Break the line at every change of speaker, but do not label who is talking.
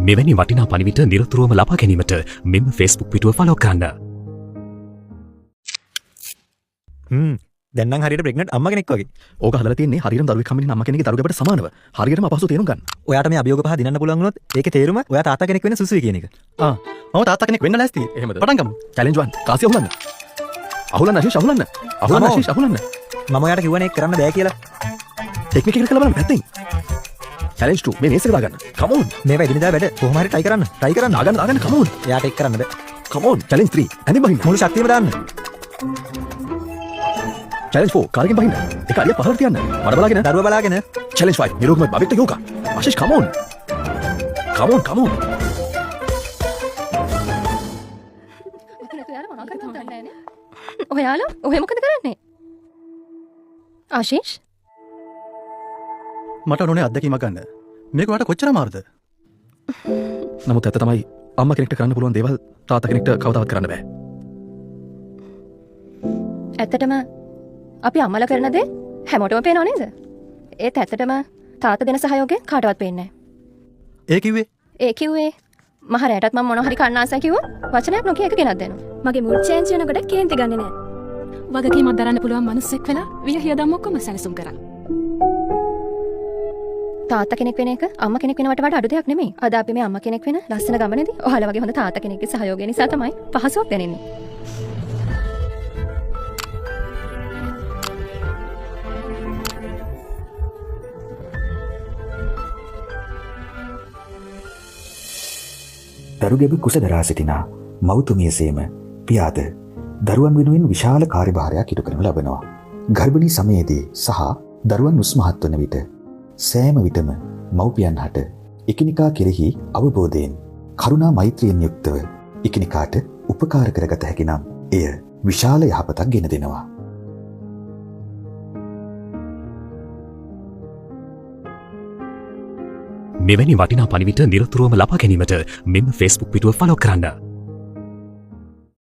මෙවැනි වටිනා පණිවිඩ නිරතුරුවම ලබා ගැනීමට මෙම Facebook පිටුව ෆලෝ කරන්න.
දැන් නම් හරියට ප්‍රෙග්නන්ට් අම්මා කෙනෙක් වගේ.
ඕක හදලා තියෙන්නේ හරියටම දරුවෙක් හම්බෙන්න අම්මා කෙනෙක්ගේ දරුවෙකුට සමානව. හරියටම අපහසු තේරුම් ගන්න.
ඔයාට මේ අභියෝග පහ දිනන්න පුළුවන් වුණොත් ඒකේ තේරුම ඔයා තාත්තා කෙනෙක් වෙන්න සුසුයි කියන එක.
මම තාත්තා කෙනෙක් වෙන්න ලෑස්තියි. පටන් ගමු. චැලෙන්ජ් 1. කාසිය අහුලන්න. අහුලන්න ආශිෂ් අහුලන්න. අහුලන්න ආශිෂ් අහුලන්න.
මම ඔයාට කිව්වනේ ඒක කරන්න බෑ කියලා.
ටෙක්නික් එක කරලා බලන්න පැත්තෙන්. චැලෙන්ජ් 2. මේ මේස් එක දාගන්න. come on.
මේවා එදිනදා වැඩ. කොහොම හරි try කරන්න. try කරන්න.
දාගන්න come on.
එයාට ඒක කරන්න බෑ.
come on. challenge 3. ඇඳින් බහින්න.
මුළු ශක්තියම දාන්න.
challenge 4. කාරකින් බහින්න. ඒක අලිය පහළට තියන්න. මඩ බලාගෙන.
දරුවා බලාගෙන.
challenge 5. නිරෝගමත් බබෙක්ට යෝගා. ආශිෂ් come on. come on come on.
ඔයාලා ඔහෙ මොකද කරන්නේ? ආශිෂ්
මට ඕනේ අත්දැකීමක් ගන්න. මේක ඔයාලට කොච්චර අමාරුද? නමුත් ඇත්ත තමයි අම්මා කෙනෙක්ට කරන්න පුළුවන් දේවල් තාත්තා කෙනෙක්ට කවදාවත් කරන්න බෑ.
ඇත්තටම අපි අම්මලා කරන දේ හැමෝටම පේනව නේද? ඒත් ඇත්තටම තාත්තා දෙන සහයෝගය කාටවත් පේන්නේ නැහැ. ඒ කිව්වේ මහ රැටත් මම මොනවා හරි කන්න ආසයි කිව්වොත් වචනයක් නොකිය එක ගෙනත් දෙනවා.
මගේ මුඩ් චේන්ජ් වෙනකොට කේන්ති ගන්නේ නැහැ. වගකීමක් දරන්න පුළුවන් මිනිස්සෙක් වෙලා විහිදම් ඔක්කොම සැලසුම් කරා.
තාත්තා කෙනෙක් වෙන එක අම්මා කෙනෙක් වෙනවට වඩා අඩු දෙයක් නෙමෙයි. අද අපි මේ අම්මා කෙනෙක් වෙන ලස්සන ගමනේදී ඔයාලා වගේ හොඳ තාත්තා කෙනෙක්ගේ සහයෝගය නිසා තමයි පහසුවක් දැනෙන්නේ.
දරුගෙබ කුස දරා සිටිනා මව්තුමියසේම පියාද දරුවන් වෙනුවෙන් විශාල කාර්යභාරයක් ඉටු කරනු ලබනවා. ගර්භණී සමයේදී සහ දරුවන් උස්මහත් වන විට සෑම විටම මව්පියන් හට එකිනෙකා කෙරෙහි අවබෝධයෙන් කරුණා මෛත්‍රියෙන් යුක්තව එකිනෙකාට උපකාර කරගත හැකි නම් එය විශාල යහපතක් ගෙන දෙනවා.
මෙවැනි වටිනා පණිවිඩ නිරතුරුවම ලබා ගැනීමට මෙම Facebook පිටුව ෆලෝ කරන්න.